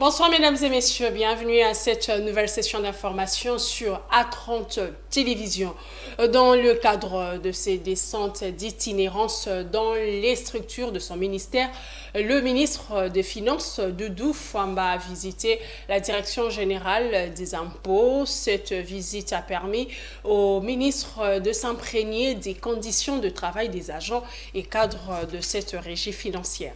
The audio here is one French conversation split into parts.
Bonsoir mesdames et messieurs, bienvenue à cette nouvelle session d'information sur A30 Télévision. Dans le cadre de ces descentes d'itinérance dans les structures de son ministère, le ministre des Finances, Doudou Fwamba, a visité la Direction générale des impôts. Cette visite a permis au ministre de s'imprégner des conditions de travail des agents et cadres de cette régie financière.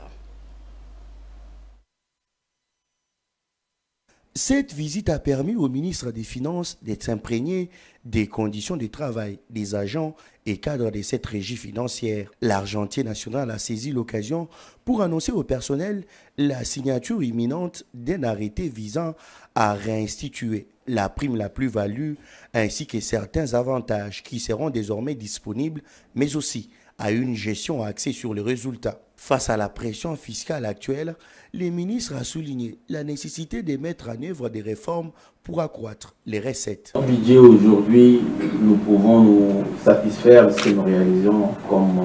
Cette visite a permis au ministre des Finances d'être imprégné des conditions de travail des agents et cadres de cette régie financière. L'Argentier national a saisi l'occasion pour annoncer au personnel la signature imminente d'un arrêté visant à réinstituer la prime la plus-value ainsi que certains avantages qui seront désormais disponibles, mais aussi à une gestion axée sur les résultats. Face à la pression fiscale actuelle, le ministre a souligné la nécessité de mettre en œuvre des réformes pour accroître les recettes. Au budget aujourd'hui, nous pouvons nous satisfaire de ce que nous réalisons comme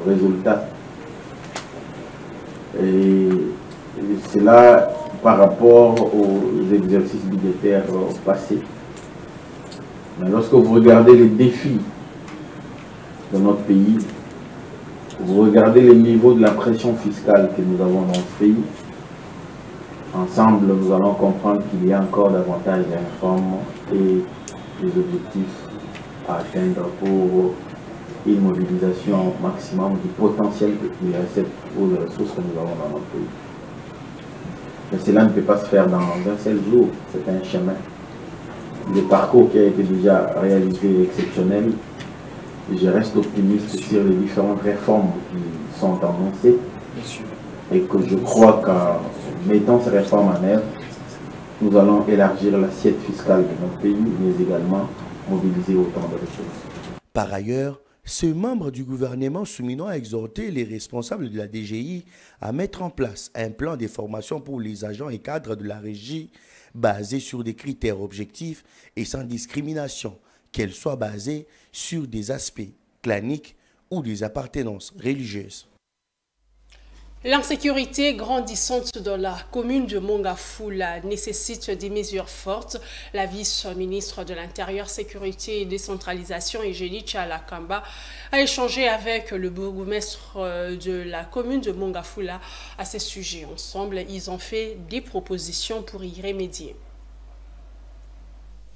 résultat. Et cela par rapport aux exercices budgétaires passés. Mais lorsque vous regardez les défis de notre pays, vous regardez le niveau de la pression fiscale que nous avons dans ce pays, ensemble nous allons comprendre qu'il y a encore davantage de réformes et des objectifs à atteindre pour une mobilisation maximum du potentiel des recettes ou des ressources que nous avons dans notre pays. Mais cela ne peut pas se faire dans un seul jour, c'est un chemin. Le parcours qui a été déjà réalisé est exceptionnel. Je reste optimiste sur les différentes réformes qui sont annoncées et que je crois qu'en mettant ces réformes en œuvre, nous allons élargir l'assiette fiscale de notre pays, mais également mobiliser autant de ressources. Par ailleurs, ce membre du gouvernement soumisant a exhorté les responsables de la DGI à mettre en place un plan de formation pour les agents et cadres de la régie basé sur des critères objectifs et sans discrimination, qu'elle soit basée sur des aspects claniques ou des appartenances religieuses. L'insécurité grandissante dans la commune de Mongafula nécessite des mesures fortes. La vice-ministre de l'Intérieur, Sécurité et Décentralisation, Eugénie Tchalakamba, a échangé avec le bourgmestre de la commune de Mongafula à ce sujet. Ensemble, ils ont fait des propositions pour y remédier.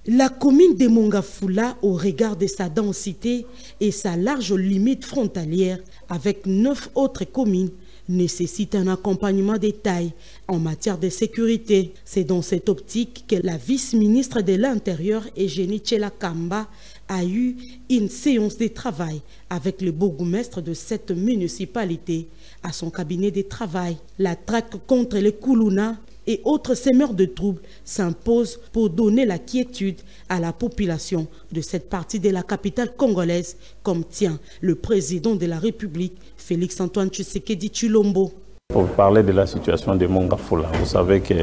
La commune de Mongafula, au regard de sa densité et sa large limite frontalière avec 9 autres communes, nécessite un accompagnement de taille en matière de sécurité. C'est dans cette optique que la vice-ministre de l'Intérieur, Eugénie Tchalakamba, a eu une séance de travail avec le bourgmestre de cette municipalité à son cabinet de travail. La traque contre les Koulouna et autres semeurs de troubles s'impose pour donner la quiétude à la population de cette partie de la capitale congolaise, comme tient le président de la République, Félix-Antoine Tshisekedi Tshilombo. Pour parler de la situation de Mongafula, vous savez que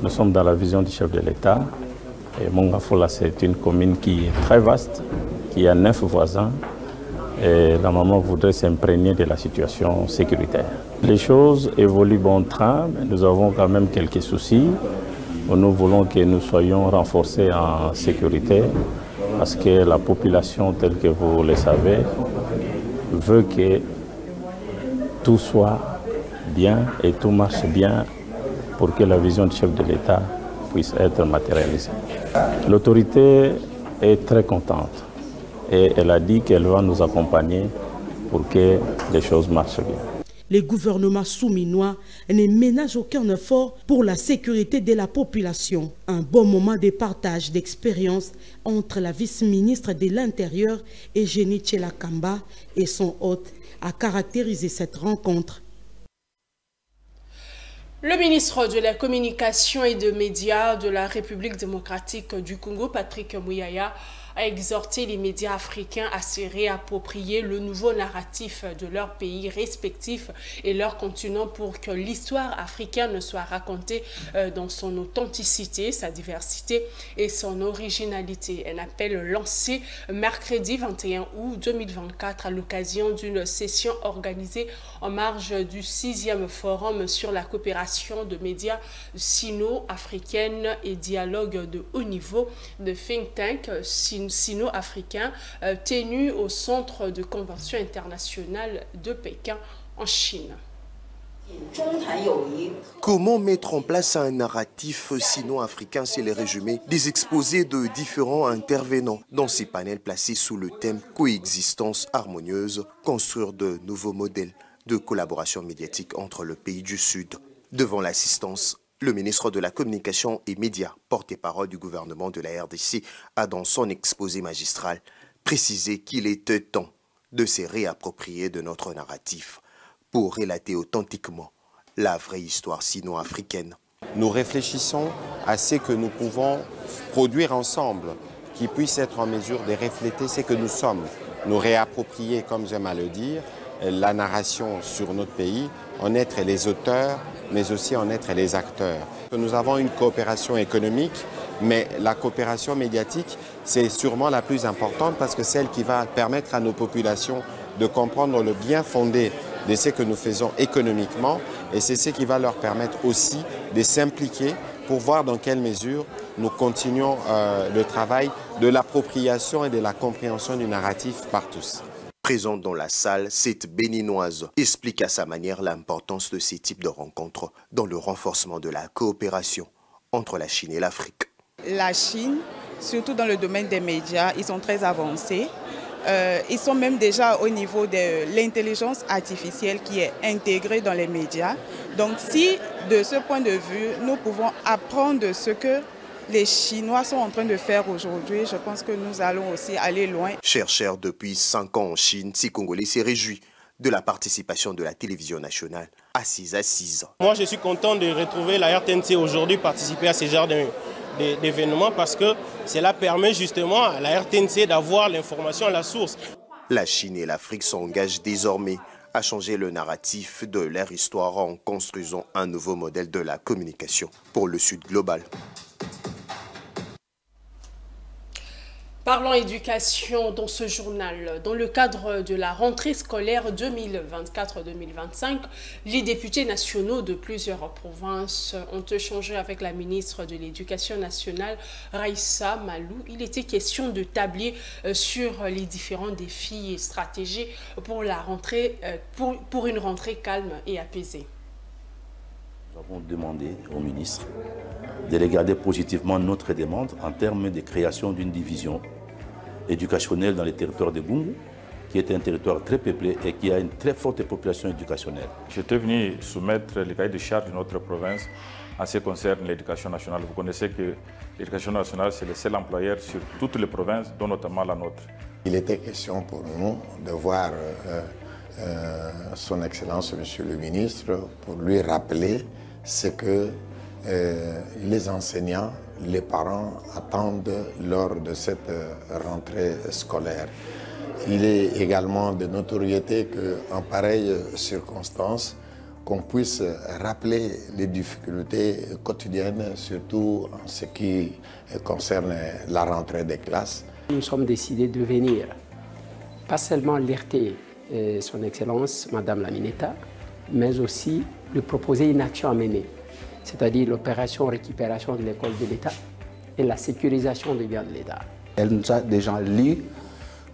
nous sommes dans la vision du chef de l'État. Et Mongafula, c'est une commune qui est très vaste, qui a 9 voisins. Et la maman voudrait s'imprégner de la situation sécuritaire. Les choses évoluent bon train, mais nous avons quand même quelques soucis. Nous voulons que nous soyons renforcés en sécurité parce que la population, telle que vous le savez, veut que tout soit bien et tout marche bien pour que la vision du chef de l'État puisse être matérialisée. L'autorité est très contente. Et elle a dit qu'elle va nous accompagner pour que les choses marchent bien. Le gouvernement souminois ne ménage aucun effort pour la sécurité de la population. Un bon moment de partage d'expérience entre la vice-ministre de l'Intérieur, Eugénie Tchalakamba, et son hôte a caractérisé cette rencontre. Le ministre de la Communication et des Médias de la République démocratique du Congo, Patrick Muyaya, a exhorté les médias africains à se réapproprier le nouveau narratif de leurs pays respectifs et leur continent pour que l'histoire africaine soit racontée dans son authenticité, sa diversité et son originalité. Un appel lancé mercredi 21 août 2024 à l'occasion d'une session organisée en marge du 6e forum sur la coopération de médias sino-africaine et dialogue de haut niveau de think tank sino-africain tenu au centre de convention internationale de Pékin en Chine. Comment mettre en place un narratif sino-africain, c'est le résumé des exposés de différents intervenants dans ces panels placés sous le thème coexistence harmonieuse, construire de nouveaux modèles de collaboration médiatique entre le pays du Sud. Devant l'assistance, le ministre de la Communication et Médias, porte-parole du gouvernement de la RDC, a dans son exposé magistral précisé qu'il était temps de se réapproprier de notre narratif pour relater authentiquement la vraie histoire sino-africaine. Nous réfléchissons à ce que nous pouvons produire ensemble, qui puisse être en mesure de refléter ce que nous sommes, nous réapproprier, comme j'aime à le dire, la narration sur notre pays, en être les auteurs, mais aussi en être les acteurs. Nous avons une coopération économique, mais la coopération médiatique, c'est sûrement la plus importante parce que c'est celle qui va permettre à nos populations de comprendre le bien fondé de ce que nous faisons économiquement, et c'est ce qui va leur permettre aussi de s'impliquer pour voir dans quelle mesure nous continuons le travail de l'appropriation et de la compréhension du narratif par tous. Présente dans la salle, cette béninoise explique à sa manière l'importance de ces types de rencontres dans le renforcement de la coopération entre la Chine et l'Afrique. La Chine, surtout dans le domaine des médias, ils sont très avancés. Ils sont même déjà au niveau de l'intelligence artificielle qui est intégrée dans les médias. Donc si, de ce point de vue, nous pouvons apprendre de ce que les Chinois sont en train de faire aujourd'hui, je pense que nous allons aussi aller loin. Chercheur depuis 5 ans en Chine, ces Congolais s'est réjoui de la participation de la télévision nationale à 6 assises. Moi, je suis content de retrouver la RTNC aujourd'hui participer à ce genre d'événements parce que cela permet justement à la RTNC d'avoir l'information à la source. La Chine et l'Afrique s'engagent désormais à changer le narratif de leur histoire en construisant un nouveau modèle de la communication pour le Sud global. Parlons éducation dans ce journal. Dans le cadre de la rentrée scolaire 2024-2025, les députés nationaux de plusieurs provinces ont échangé avec la ministre de l'Éducation nationale, Raissa Malou. Il était question de tabler sur les différents défis et stratégies pour la rentrée, pour une rentrée calme et apaisée. Nous avons demandé au ministre de regarder positivement notre demande en termes de création d'une division éducationnelle dans le territoire de Gungu, qui est un territoire très peuplé et qui a une très forte population éducationnelle. J'étais venu soumettre le cahier de charge de notre province en ce qui concerne l'éducation nationale. Vous connaissez que l'éducation nationale, c'est le seul employeur sur toutes les provinces, dont notamment la nôtre. Il était question pour nous de voir son Excellence, Monsieur le Ministre, pour lui rappeler ce que les enseignants, les parents attendent lors de cette rentrée scolaire. Il est également de notoriété qu'en pareille circonstance, qu'on puisse rappeler les difficultés quotidiennes, surtout en ce qui concerne la rentrée des classes. Nous sommes décidés de venir, pas seulement alerter Son Excellence, Madame la Mineta, mais aussi lui proposer une action à mener, c'est-à-dire l'opération récupération de l'école de l'État et la sécurisation des biens de l'État. Elle nous a déjà lu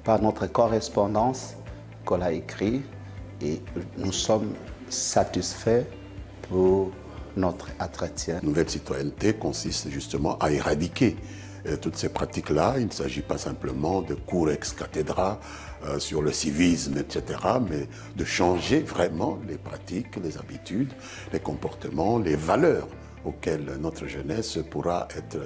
par notre correspondance qu'on a écrit et nous sommes satisfaits pour notre entretien. Nouvelle citoyenneté consiste justement à éradiquer toutes ces pratiques-là. Il ne s'agit pas simplement de cours ex cathedra sur le civisme, etc., mais de changer vraiment les pratiques, les habitudes, les comportements, les valeurs auxquelles notre jeunesse pourra être.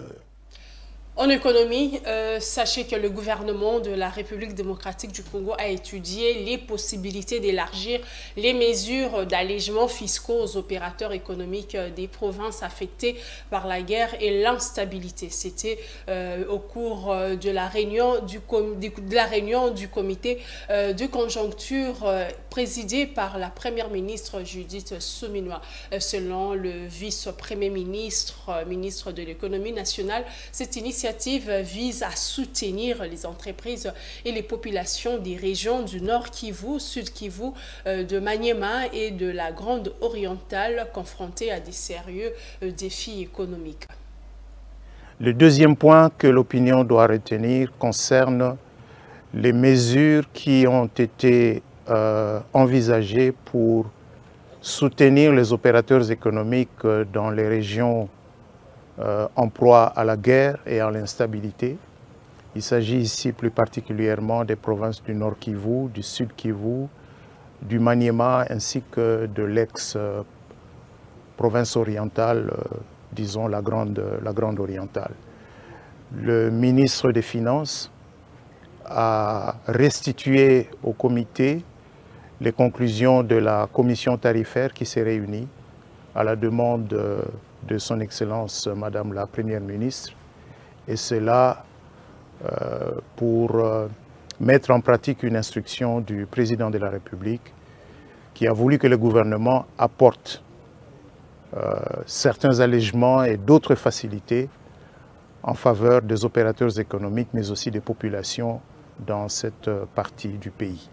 En économie, sachez que le gouvernement de la République démocratique du Congo a étudié les possibilités d'élargir les mesures d'allègement fiscaux aux opérateurs économiques des provinces affectées par la guerre et l'instabilité. C'était au cours de la réunion du comité de conjoncture présidé par la première ministre Judith Suminwa. Selon le vice-premier ministre, ministre de l'économie nationale, cette initiative vise à soutenir les entreprises et les populations des régions du Nord Kivu, Sud Kivu, de Maniema et de la Grande Orientale confrontées à des sérieux défis économiques. Le deuxième point que l'opinion doit retenir concerne les mesures qui ont été envisagées pour soutenir les opérateurs économiques dans les régions en proie à la guerre et à l'instabilité. Il s'agit ici plus particulièrement des provinces du Nord Kivu, du Sud Kivu, du Maniema ainsi que de l'ex-province orientale, disons la Grande Orientale. Le ministre des Finances a restitué au comité les conclusions de la commission tarifaire qui s'est réunie à la demande de son Excellence Madame la Première ministre, et cela pour mettre en pratique une instruction du Président de la République qui a voulu que le gouvernement apporte certains allègements et d'autres facilités en faveur des opérateurs économiques, mais aussi des populations dans cette partie du pays.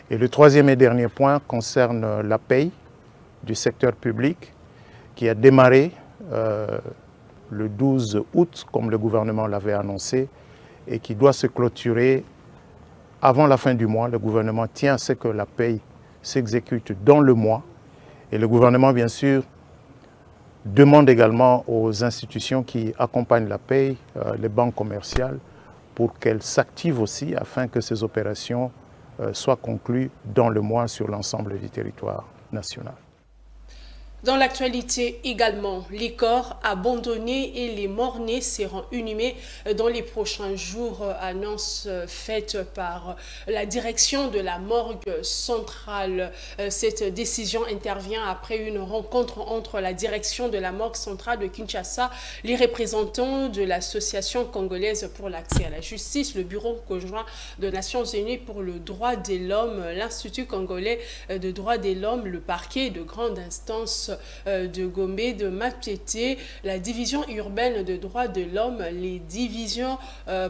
Et le troisième et dernier point concerne la paye du secteur public, qui a démarré le 12 août, comme le gouvernement l'avait annoncé, et qui doit se clôturer avant la fin du mois. Le gouvernement tient à ce que la paye s'exécute dans le mois. Et le gouvernement, bien sûr, demande également aux institutions qui accompagnent la paye, les banques commerciales, pour qu'elles s'activent aussi afin que ces opérations soient conclues dans le mois sur l'ensemble du territoire national. Dans l'actualité également, les corps abandonnés et les morts-nés seront inhumés dans les prochains jours, annonce faite par la direction de la morgue centrale. Cette décision intervient après une rencontre entre la direction de la morgue centrale de Kinshasa, les représentants de l'Association congolaise pour l'accès à la justice, le Bureau conjoint des Nations Unies pour le droit de l'homme, l'Institut congolais de droit de l'homme, le parquet de grande instance de Gombe, de Matete, la division urbaine de droits de l'homme, les divisions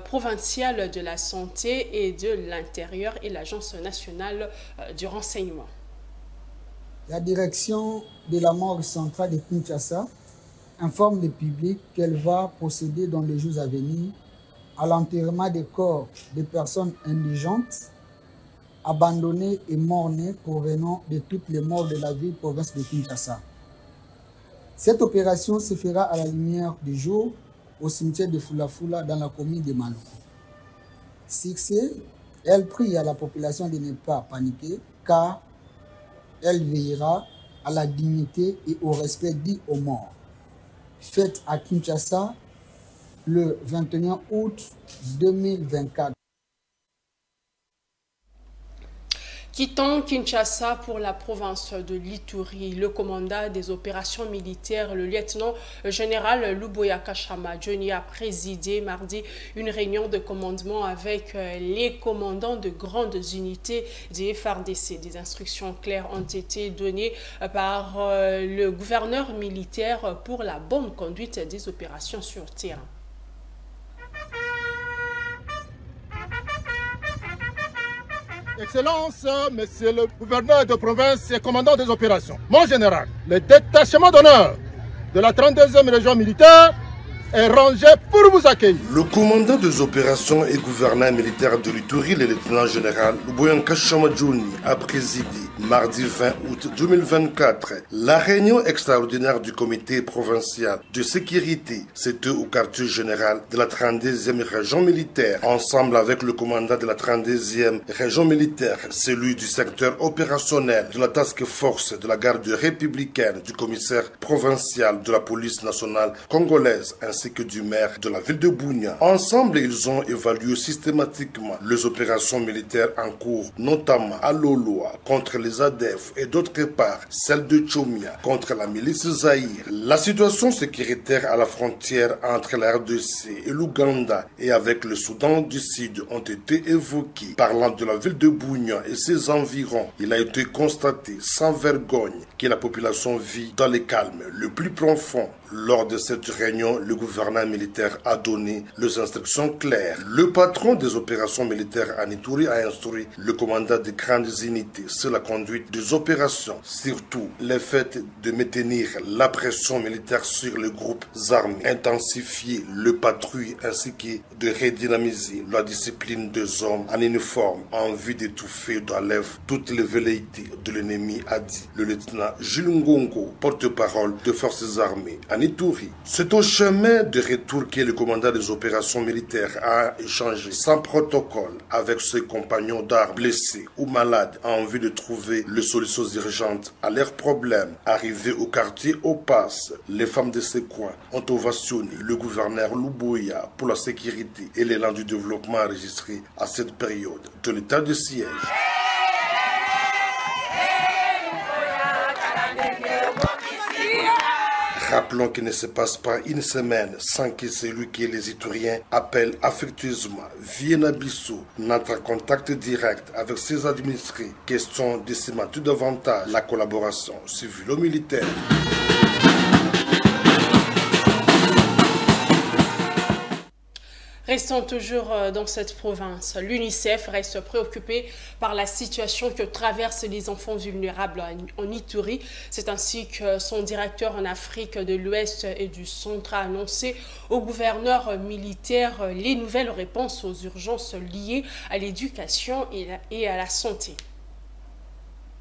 provinciales de la santé et de l'intérieur et l'Agence nationale du renseignement. La direction de la morgue centrale de Kinshasa informe le public qu'elle va procéder dans les jours à venir à l'enterrement des corps des personnes indigentes, abandonnées et morts-nés provenant de toutes les morts de la ville-province de Kinshasa. Cette opération se fera à la lumière du jour au cimetière de Fulafula dans la commune de Malou. Succès, elle prie à la population de ne pas paniquer car elle veillera à la dignité et au respect dû aux morts. Faite à Kinshasa le 21 août 2024. Quittant Kinshasa pour la province de l'Ituri, le commandant des opérations militaires, le lieutenant-général Luboya Kachama Johnny, a présidé mardi une réunion de commandement avec les commandants de grandes unités des FARDC. Des instructions claires ont été données par le gouverneur militaire pour la bonne conduite des opérations sur terrain. Excellence, Monsieur le gouverneur de province et commandant des opérations, mon général, le détachement d'honneur de la 32e région militaire est rangé pour vous accueillir. Le commandant des opérations et gouverneur militaire de l'Ituri, le lieutenant-général Luboya Kachama Johnny, a présidé Mardi 20 août 2024, la réunion extraordinaire du comité provincial de sécurité s'est tenue au quartier général de la 32e région militaire, ensemble avec le commandant de la 32e région militaire, celui du secteur opérationnel de la task force de la garde républicaine, du commissaire provincial de la police nationale congolaise, ainsi que du maire de la ville de Bunia. Ensemble, ils ont évalué systématiquement les opérations militaires en cours, notamment à Loloa contre les ADF et d'autre part celle de Tchomia contre la milice Zaïre. La situation sécuritaire à la frontière entre la RDC et l'Ouganda et avec le Soudan du Sud ont été évoquées. Parlant de la ville de Bunia et ses environs, il a été constaté sans vergogne que la population vit dans le calme le plus profond. Lors de cette réunion, le gouvernement militaire a donné les instructions claires. Le patron des opérations militaires à Ituri a instruit le commandant des grandes unités sur la conduite des opérations, surtout le fait de maintenir la pression militaire sur les groupes armés, intensifier le patrouille ainsi que de redynamiser la discipline des hommes en uniforme en vue d'étouffer d'enlève toutes les velléités de l'ennemi, a dit le lieutenant Jules Ngongo, porte-parole des forces armées à Ituri. C'est au chemin de retour que le commandant des opérations militaires a échangé sans protocole avec ses compagnons d'armes blessés ou malades en vue de trouver les solutions urgentes à leurs problèmes. Arrivés au quartier Opas, les femmes de ces coins ont ovationné le gouverneur Luboya pour la sécurité et l'élan du développement enregistré à cette période de l'état de siège. Rappelons qu'il ne se passe pas une semaine sans que celui que les Ituriens appellent affectueusement Viena Bissau n'entre en contact direct avec ses administrés. Question de cimenter davantage la collaboration civilo-militaire. Restons toujours dans cette province. L'UNICEF reste préoccupé par la situation que traversent les enfants vulnérables en Ituri. C'est ainsi que son directeur en Afrique de l'Ouest et du Centre a annoncé au gouverneur militaire les nouvelles réponses aux urgences liées à l'éducation et à la santé.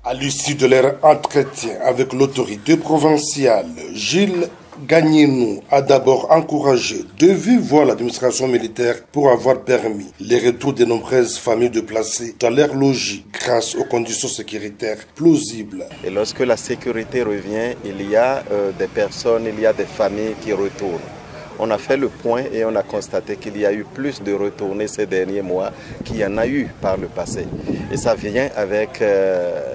À l'issue de leur entretien avec l'autorité provinciale, Gilles Gagnenou a d'abord encouragé de vive voix l'administration militaire pour avoir permis les retours de nombreuses familles déplacées dans leur logis grâce aux conditions sécuritaires plausibles. Et lorsque la sécurité revient, il y a des personnes, il y a des familles qui retournent. On a fait le point et on a constaté qu'il y a eu plus de retournés ces derniers mois qu'il y en a eu par le passé. Et ça vient avec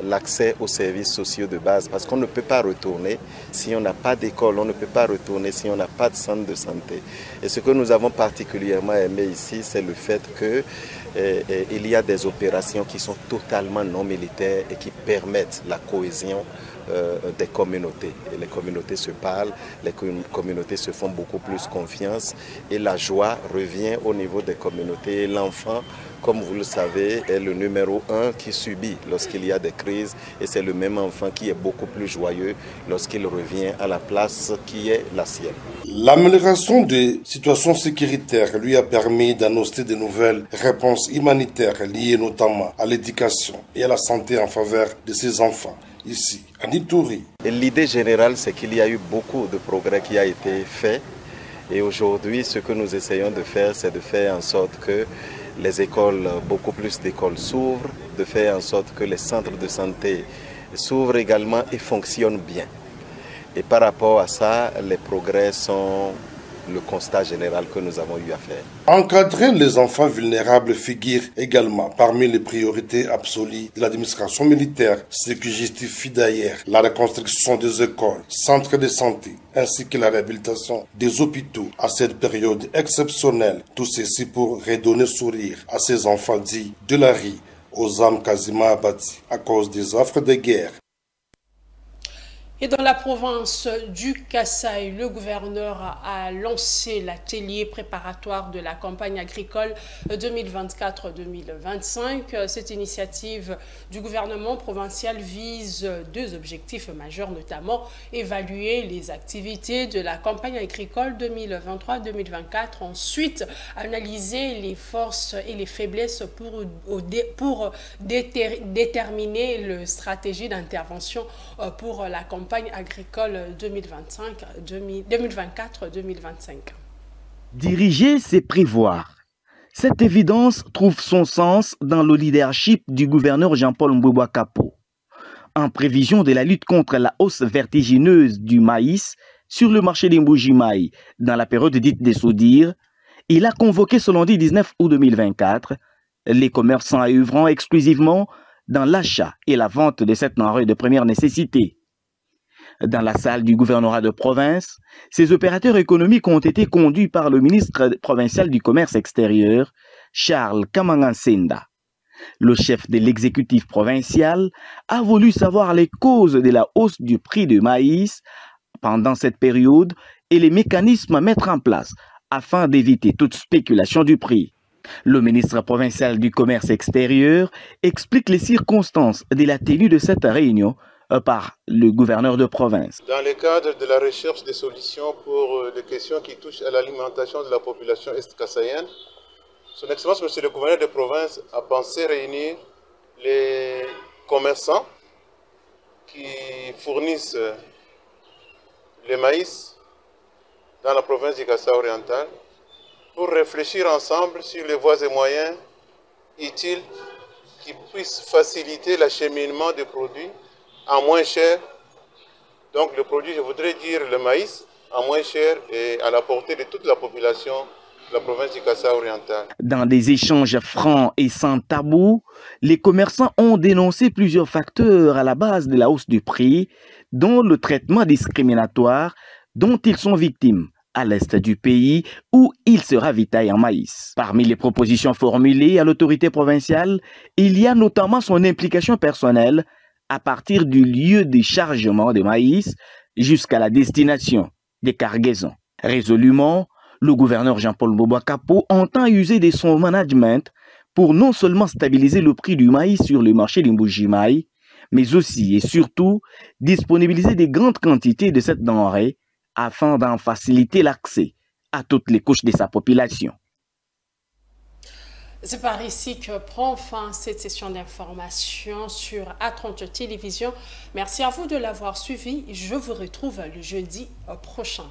l'accès aux services sociaux de base parce qu'on ne peut pas retourner si on n'a pas d'école, on ne peut pas retourner si on n'a pas de centre de santé. Et ce que nous avons particulièrement aimé ici, c'est le fait qu'il y a des opérations qui sont totalement non militaires et qui permettent la cohésion des communautés. Et les communautés se parlent, les communautés se font beaucoup plus confiance et la joie revient au niveau des communautés. L'enfant, comme vous le savez, est le numéro 1 qui subit lorsqu'il y a des crises et c'est le même enfant qui est beaucoup plus joyeux lorsqu'il revient à la place qui est la sienne. L'amélioration des situations sécuritaires lui a permis d'annoncer de nouvelles réponses humanitaires liées notamment à l'éducation et à la santé en faveur de ses enfants. Ici, à Ituri. L'idée générale, c'est qu'il y a eu beaucoup de progrès qui a été fait. Et aujourd'hui, ce que nous essayons de faire, c'est de faire en sorte que les écoles, beaucoup plus d'écoles s'ouvrent, de faire en sorte que les centres de santé s'ouvrent également et fonctionnent bien. Et par rapport à ça, les progrès sont le constat général que nous avons eu à faire. Encadrer les enfants vulnérables figure également parmi les priorités absolues de l'administration militaire, ce qui justifie d'ailleurs la reconstruction des écoles, centres de santé, ainsi que la réhabilitation des hôpitaux à cette période exceptionnelle. Tout ceci pour redonner sourire à ces enfants dits de la rue, aux âmes quasiment abattues à cause des affres de guerre. Et dans la province du Kasaï, le gouverneur a lancé l'atelier préparatoire de la campagne agricole 2024-2025. Cette initiative du gouvernement provincial vise deux objectifs majeurs, notamment évaluer les activités de la campagne agricole 2023-2024, ensuite analyser les forces et les faiblesses pour déterminer la stratégie d'intervention pour la campagne agricole 2024-2025. Diriger, c'est prévoir. Cette évidence trouve son sens dans le leadership du gouverneur Jean-Paul Mbouba Kapo. En prévision de la lutte contre la hausse vertigineuse du maïs sur le marché des Mbuji-Maï dans la période dite des soudires, il a convoqué ce lundi 19 août 2024 les commerçants œuvrant exclusivement dans l'achat et la vente de cette denrée de première nécessité. Dans la salle du gouvernorat de province, ces opérateurs économiques ont été conduits par le ministre provincial du Commerce extérieur, Charles Kamangansenda. Le chef de l'exécutif provincial a voulu savoir les causes de la hausse du prix du maïs pendant cette période et les mécanismes à mettre en place afin d'éviter toute spéculation du prix. Le ministre provincial du Commerce extérieur explique les circonstances de la tenue de cette réunion par le gouverneur de province. Dans le cadre de la recherche des solutions pour les questions qui touchent à l'alimentation de la population est-kassaïenne, Son Excellence, Monsieur le gouverneur de province, a pensé réunir les commerçants qui fournissent le maïs dans la province du Kasaï oriental pour réfléchir ensemble sur les voies et moyens utiles qui puissent faciliter l'acheminement des produits à moins cher. Donc le produit, je voudrais dire le maïs, à moins cher et à la portée de toute la population de la province du Kasaï oriental. Dans des échanges francs et sans tabou, les commerçants ont dénoncé plusieurs facteurs à la base de la hausse du prix, dont le traitement discriminatoire dont ils sont victimes à l'est du pays où ils se ravitaillent en maïs. Parmi les propositions formulées à l'autorité provinciale, il y a notamment son implication personnelle à partir du lieu de chargement de maïs jusqu'à la destination des cargaisons. Résolument, le gouverneur Jean-Paul Mbouba Kapo entend user de son management pour non seulement stabiliser le prix du maïs sur le marché des Mbuji-Maï, mais aussi et surtout disponibiliser des grandes quantités de cette denrée afin d'en faciliter l'accès à toutes les couches de sa population. C'est par ici que prend fin cette session d'information sur A30 Télévision. Merci à vous de l'avoir suivi. Je vous retrouve le jeudi prochain.